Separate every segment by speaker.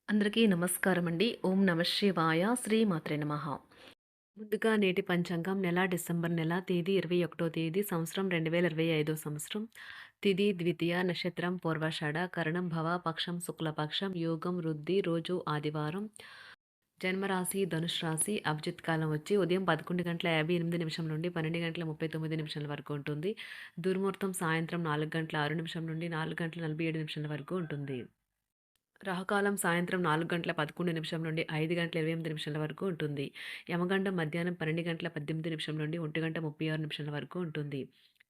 Speaker 1: అందరికీ నమస్కారం అండి. ఓం నమ శివాయ. శ్రీమాత్రే నమః. ముందుగా నేటి పంచాంగం నెల డిసెంబర్ నెల తేదీ 21వ తేదీ సంవత్సరం 2025 సంవత్సరం. తిథి ద్వితీయ, నక్షత్రం పూర్వాషాఢ, కరణం భవ, పక్షం శుక్లపక్షం, యోగం వృద్ధి, రోజు ఆదివారం. జన్మరాశి ధనుష్ రాశి. అభిజిత్ కాలం వచ్చి ఉదయం 11:58 నుండి 12:39 వరకు ఉంటుంది. దుర్ముహూర్తం సాయంత్రం 4:06 నుండి 4:47 వరకు ఉంటుంది. రాహుకాలం సాయంత్రం 4:11 నుండి 5:28 వరకు ఉంటుంది. యమగండం మధ్యాహ్నం 12:18 నుండి 1:36 వరకు ఉంటుంది.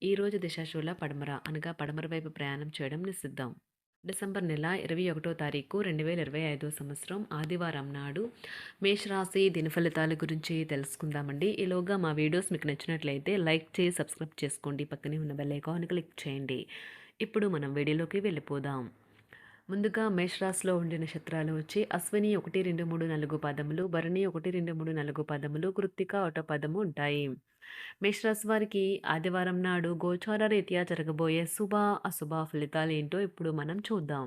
Speaker 1: ఈ రోజు దిశాశూల పడమర అనగా పడమర వైపు ప్రయాణం చేయడం నిషిద్ధం. డిసెంబర్ నెల 21వ తారీఖు 2025 సంవత్సరం ఆదివారం నాడు మేషరాశి దినఫలితాల గురించి తెలుసుకుందామండి. ఈలోగా మా వీడియోస్ మీకు నచ్చినట్లయితే లైక్ చేసి సబ్స్క్రైబ్ చేసుకోండి. పక్కనే ఉన్న బెల్ ఐకాన్ క్లిక్ చేయండి. ఇప్పుడు మనం వీడియోలోకి వెళ్ళిపోదాం. ముందుగా మేషరాశిలో ఉండే నక్షత్రాలు వచ్చి అశ్విని 1, 2, 3, 4 పాదములు, భరణి 1, 2, 3, 4 పాదములు, కృత్తిక 1 పదము ఉంటాయి. మేషరాశి వారికి ఆదివారం నాడు గోచార రీత్యా జరగబోయే శుభ అశుభ ఫలితాలు ఏంటో ఇప్పుడు మనం చూద్దాం.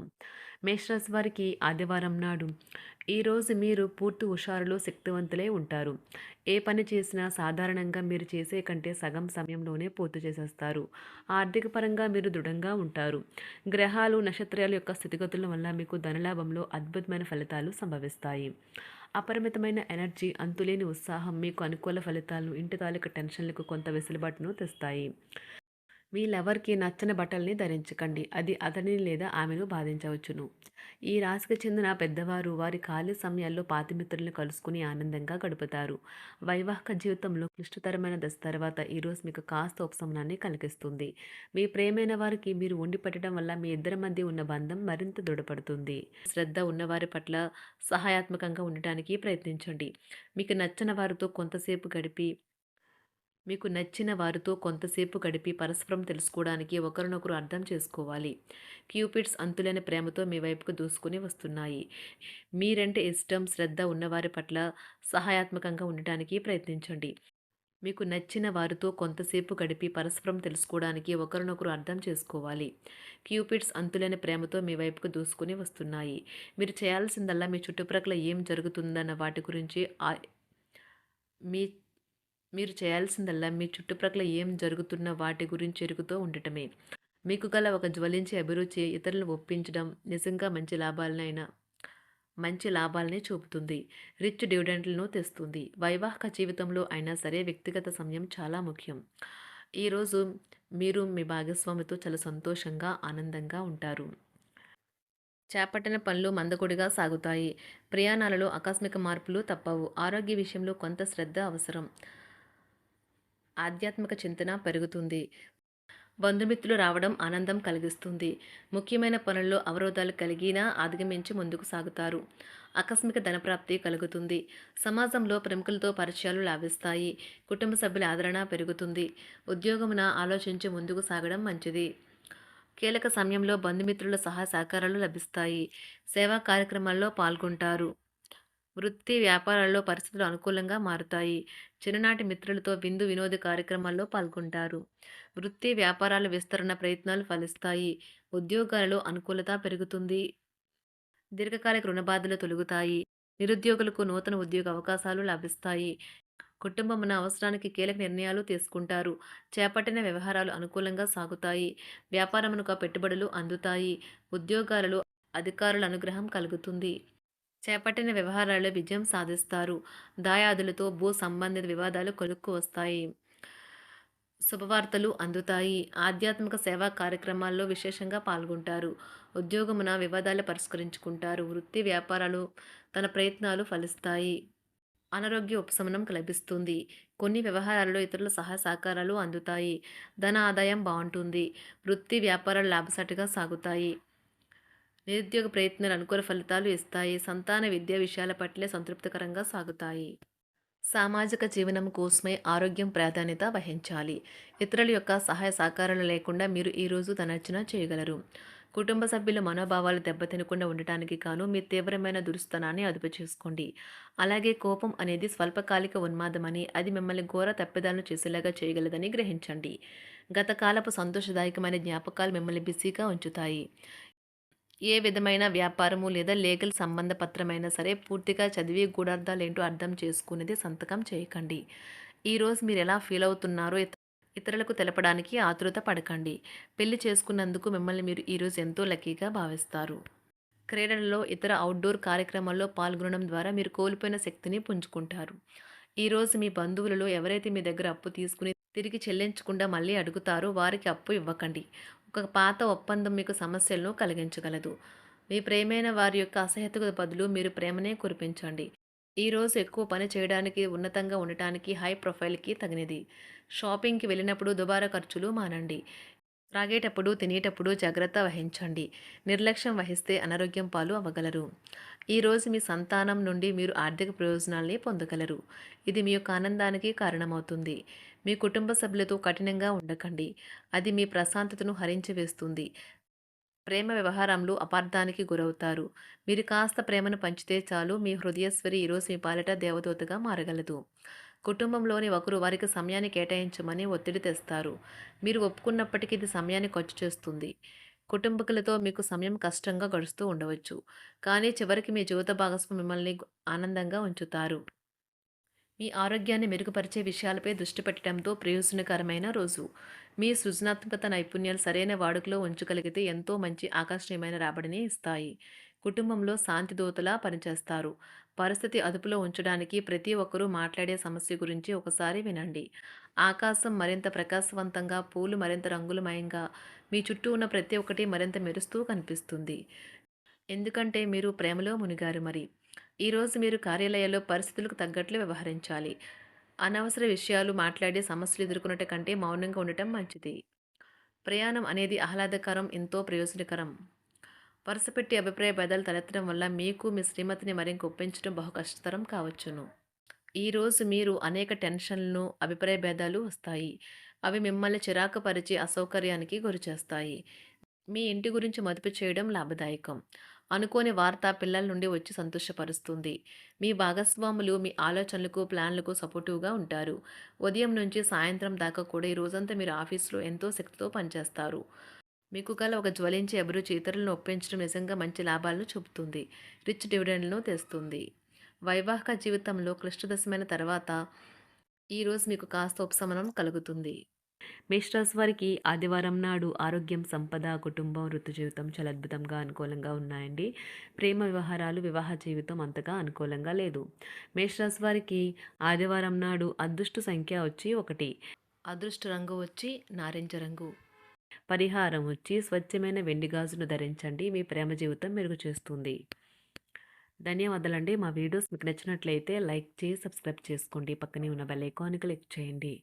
Speaker 1: మేషరాశి వారికి ఆదివారం నాడు ఈరోజు మీరు పూర్తి హుషారులో శక్తివంతులై ఉంటారు. ఏ పని చేసినా సాధారణంగా మీరు చేసే కంటే సగం సమయంలోనే పూర్తి చేసేస్తారు. ఆర్థిక పరంగా మీరు దృఢంగా ఉంటారు. గ్రహాలు నక్షత్రాల యొక్క స్థితిగతుల వల్ల మీకు ధనలాభంలో అద్భుతమైన ఫలితాలు సంభవిస్తాయి. అపరిమితమైన ఎనర్జీ, అంతులేని ఉత్సాహం మీకు అనుకూల ఫలితాలను, ఇంటి తాలూకు టెన్షన్లకు కొంత వెసులుబాటును తెస్తాయి. మీ లవర్కి నచ్చని బట్టల్ని ధరించకండి. అది అతనిని లేదా ఆమెను బాధించవచ్చును. ఈ రాశికి చెందిన పెద్దవారు వారి ఖాళీ సమయాల్లో పాత మిత్రులను కలుసుకుని ఆనందంగా గడుపుతారు. వైవాహిక జీవితంలో క్లిష్టతరమైన దశ తర్వాత ఈరోజు మీకు కాస్త ఉపశమనాన్ని కలిగిస్తుంది. మీ ప్రేమైన వారికి మీరు వండి పెట్టడం వల్ల మీ ఇద్దరి మధ్య ఉన్న బంధం మరింత దృఢపడుతుంది. శ్రద్ధ ఉన్నవారి పట్ల సహాయాత్మకంగా ఉండటానికి ప్రయత్నించండి. మీకు నచ్చిన వారితో కొంతసేపు గడిపి మీకు నచ్చిన వారితో కొంతసేపు గడిపి పరస్పరం తెలుసుకోవడానికి ఒకరినొకరు అర్థం చేసుకోవాలి. క్యూపిడ్స్ అంతులేని ప్రేమతో మీ వైపుకు దూసుకుని వస్తున్నాయి. మీరంటే ఇష్టం, శ్రద్ధ ఉన్నవారి పట్ల సహాయాత్మకంగా ఉండటానికి ప్రయత్నించండి. మీకు నచ్చిన వారితో కొంతసేపు గడిపి పరస్పరం తెలుసుకోవడానికి ఒకరినొకరు అర్థం చేసుకోవాలి. క్యూపిడ్స్ అంతులేని ప్రేమతో మీ వైపుకు దూసుకుని వస్తున్నాయి. మీరు చేయాల్సిందల్లా మీ చుట్టుప్రక్కల ఏం జరుగుతుందన్న వాటి గురించి మీ మీరు చేయాల్సిందల్లా మీ చుట్టుప్రక్కల ఏం జరుగుతున్న వాటి గురించి ఎరుగుతూ ఉండటమే. మీకు గల ఒక జ్వలించే అభిరుచి ఇతరులను ఒప్పించడం నిజంగా మంచి లాభాలనే చూపుతుంది. రిచ్ డివిడెండ్లను తెస్తుంది. వైవాహిక జీవితంలో అయినా సరే వ్యక్తిగత సమయం చాలా ముఖ్యం. ఈరోజు మీరు మీ భాగస్వామితో చాలా సంతోషంగా, ఆనందంగా ఉంటారు. చేపట్టిన పనులు మందకొడిగా సాగుతాయి. ప్రయాణాలలో ఆకస్మిక మార్పులు తప్పవు. ఆరోగ్య విషయంలో కొంత శ్రద్ధ అవసరం. ఆధ్యాత్మిక చింతన పెరుగుతుంది. బంధుమిత్రులు రావడం ఆనందం కలిగిస్తుంది. ముఖ్యమైన పనుల్లో అవరోధాలు కలిగినా అధిగమించి ముందుకు సాగుతారు. ఆకస్మిక ధనప్రాప్తి కలుగుతుంది. సమాజంలో ప్రముఖులతో పరిచయాలు లాభిస్తాయి. కుటుంబ సభ్యుల ఆదరణ పెరుగుతుంది. ఉద్యోగమున ఆలోచించి ముందుకు సాగడం మంచిది. కీలక సమయంలో బంధుమిత్రుల సహాయ సహకారాలు లభిస్తాయి. సేవా కార్యక్రమాల్లో పాల్గొంటారు. వృత్తి వ్యాపారాల్లో పరిస్థితులు అనుకూలంగా మారుతాయి. చిన్ననాటి మిత్రులతో విందు వినోద కార్యక్రమాల్లో పాల్గొంటారు. వృత్తి వ్యాపారాల విస్తరణ ప్రయత్నాలు ఫలిస్తాయి. ఉద్యోగాలలో అనుకూలత పెరుగుతుంది. దీర్ఘకాలిక రుణ బాధలు తొలగుతాయి. నిరుద్యోగులకు నూతన ఉద్యోగ అవకాశాలు లభిస్తాయి. కుటుంబమున అవసరానికి కీలక నిర్ణయాలు తీసుకుంటారు. చేపట్టిన వ్యవహారాలు అనుకూలంగా సాగుతాయి. వ్యాపారమునకు పెట్టుబడులు అందుతాయి. ఉద్యోగాలలో అధికారుల అనుగ్రహం కలుగుతుంది. చేపట్టిన వ్యవహారాల్లో విజయం సాధిస్తారు. దాయాదులతో భూ సంబంధిత వివాదాలు కొలుక్కు వస్తాయి. శుభవార్తలు అందుతాయి. ఆధ్యాత్మిక సేవా కార్యక్రమాల్లో విశేషంగా పాల్గొంటారు. ఉద్యోగమున వివాదాలు పరిష్కరించుకుంటారు. వృత్తి వ్యాపారాలు తన ప్రయత్నాలు ఫలిస్తాయి. అనారోగ్య ఉపశమనం లభిస్తుంది. కొన్ని వ్యవహారాల్లో ఇతరుల సహాయ సహకారాలు అందుతాయి. ధన ఆదాయం బాగుంటుంది. వృత్తి వ్యాపారాలు లాభసాటిగా సాగుతాయి. నిరుద్యోగ ప్రయత్నాలు అనుకూల ఫలితాలు ఇస్తాయి. సంతాన విద్యా విషయాల పట్లే సంతృప్తికరంగా సాగుతాయి. సామాజిక జీవనం కోసమే ఆరోగ్యం ప్రాధాన్యత వహించాలి. ఇతరుల యొక్క సహాయ సహకారాలు లేకుండా మీరు ఈరోజు ధనార్జన చేయగలరు. కుటుంబ సభ్యుల మనోభావాలు దెబ్బతినకుండా ఉండటానికి గాను మీ తీవ్రమైన దురుస్తనాన్ని అదుపు చేసుకోండి. అలాగే కోపం అనేది స్వల్పకాలిక ఉన్మాదమని, అది మిమ్మల్ని ఘోర తప్పిదాలను చేసేలాగా చేయగలదని గ్రహించండి. గత కాలపు సంతోషదాయకమైన జ్ఞాపకాలు మిమ్మల్ని బిజీగా ఉంచుతాయి. ఏ విధమైన వ్యాపారము లేదా లీగల్ సంబంధ పత్రమైనా సరే పూర్తిగా చదివి గూఢార్థాలేంటో అర్థం చేసుకునేది సంతకం చేయకండి. ఈరోజు మీరు ఎలా ఫీల్ అవుతున్నారో ఇతరులకు తెలపడానికి ఆతురత పడకండి. పెళ్లి చేసుకున్నందుకు మిమ్మల్ని మీరు ఈరోజు ఎంతో లక్కీగా భావిస్తారు. క్రీడలలో ఇతర అవుట్‌డోర్ కార్యక్రమాల్లో పాల్గొనడం ద్వారా మీరు కోల్పోయిన శక్తిని పుంజుకుంటారు. ఈరోజు మీ బంధువులలో ఎవరైతే మీ దగ్గర అప్పు తీసుకుని తిరిగి చెల్లించకుండా మళ్ళీ అడుగుతారో వారికి అప్పు ఇవ్వకండి. ఒక పాత ఒప్పందం మీకు సమస్యలను కలిగించగలదు. మీ ప్రియమైన వారి యొక్క అసహ్యతకు బదులు మీరు ప్రేమనే కురిపించండి. ఈరోజు ఎక్కువ పని చేయడానికి, ఉన్నతంగా ఉండటానికి, హై ప్రొఫైల్‌కి తగినది. షాపింగ్‌కి వెళ్ళినప్పుడు దుబారా ఖర్చులు మానండి. త్రాగేటప్పుడు, తినేటప్పుడు జాగ్రత్త వహించండి. నిర్లక్ష్యం వహిస్తే అనారోగ్యం పాలు అవ్వగలరు. ఈరోజు మీ సంతానం నుండి మీరు ఆర్థిక ప్రయోజనాల్ని పొందగలరు. ఇది మీ యొక్క ఆనందానికి కారణమవుతుంది. మీ కుటుంబ సభ్యులతో కఠినంగా ఉండకండి. అది మీ ప్రశాంతతను హరించి వేస్తుంది. ప్రేమ వ్యవహారంలో అపార్థానికి గురవుతారు. మీరు కాస్త ప్రేమను పంచితే చాలు మీ హృదయస్వరి ఈరోజు మీ పాలిట దేవదూతగా మారగలదు. కుటుంబంలోని ఒకరు వారికి సమయాన్ని కేటాయించమని ఒత్తిడి తెస్తారు. మీరు ఒప్పుకున్నప్పటికీ ఇది సమయాన్ని ఖర్చు చేస్తుంది. కుటుంబకులతో మీకు సమయం కష్టంగా గడుస్తూ ఉండవచ్చు. కానీ చివరికి మీ జీవిత భాగస్వామి మిమ్మల్ని ఆనందంగా ఉంచుతారు. మీ ఆరోగ్యాన్ని మెరుగుపరిచే విషయాలపై దృష్టి పెట్టడంతో ప్రయోజనకరమైన రోజు. మీ సృజనాత్మకత నైపుణ్యాలు సరైన వాడుకలో ఉంచగలిగితే ఎంతో మంచి ఆకర్షణీయమైన రాబడిని ఇస్తాయి. కుటుంబంలో శాంతి దూతలా పనిచేస్తారు. పరిస్థితి అదుపులో ఉంచడానికి ప్రతి ఒక్కరూ మాట్లాడే సమస్య గురించి ఒకసారి వినండి. ఆకాశం మరింత ప్రకాశవంతంగా, పూలు మరింత రంగులమయంగా, మీ చుట్టూ ఉన్న ప్రతి ఒక్కటి మరింత మెరుస్తూ కనిపిస్తుంది. ఎందుకంటే మీరు ప్రేమలో మునిగారు మరి. ఈరోజు మీరు కార్యాలయాల్లో పరిస్థితులకు తగ్గట్లు వ్యవహరించాలి. అనవసర విషయాలు మాట్లాడి సమస్యలు ఎదుర్కొనట కంటే మౌనంగా ఉండటం మంచిది. ప్రయాణం అనేది ఆహ్లాదకరం, ఎంతో ప్రయోజనకరం. వరుసపెట్టి అభిప్రాయ భేదాలు తలెత్తడం వల్ల మీకు మీ శ్రీమతిని మరింక ఒప్పించడం బహు కష్టతరం కావచ్చును. ఈరోజు మీరు అనేక టెన్షన్లను, అభిప్రాయ భేదాలు వస్తాయి. అవి మిమ్మల్ని చిరాకు పరిచి అసౌకర్యానికి గురిచేస్తాయి. మీ ఇంటి గురించి మదుపు చేయడం లాభదాయకం. అనుకోని వార్త పిల్లల నుండి వచ్చి సంతోషపరుస్తుంది. మీ భాగస్వాములు మీ ఆలోచనలకు, ప్లాన్లకు సపోర్టివ్‌గా ఉంటారు. ఉదయం నుంచి సాయంత్రం దాకా కూడా ఈ రోజంతా మీరు ఆఫీస్‌లో ఎంతో శక్తితో పనిచేస్తారు. మీకు గల ఒక జ్వలించే అభిరుచి ఇతరులను ఒప్పించడం నిజంగా మంచి లాభాలను చూపుతుంది. రిచ్ డివిడెండ్‌లను తెస్తుంది. వైవాహిక జీవితంలో క్లిష్టదశమైన తర్వాత ఈరోజు మీకు కాస్త ఉపశమనం కలుగుతుంది. మేషరాశి వారికి ఆదివారం నాడు ఆరోగ్యం, సంపద, కుటుంబం, వృత్తి జీవితం చాలా అద్భుతంగా అనుకూలంగా ఉన్నాయండి. ప్రేమ వ్యవహారాలు, వివాహ జీవితం అంతగా అనుకూలంగా లేదు. మేషరాశి వారికి ఆదివారం నాడు అదృష్ట సంఖ్య వచ్చి 1, అదృష్ట రంగు వచ్చి నారింజ రంగు. పరిహారం వచ్చి స్వచ్ఛమైన వెండి గాజును ధరించండి. మీ ప్రేమ జీవితం మెరుగు చేస్తుంది. ధన్యవాదాలండి. మా వీడియోస్ మీకు నచ్చినట్లయితే లైక్ చేసి సబ్స్క్రైబ్ చేసుకోండి. పక్కనే ఉన్న బెల్ ఐకాన్ క్లిక్ చేయండి.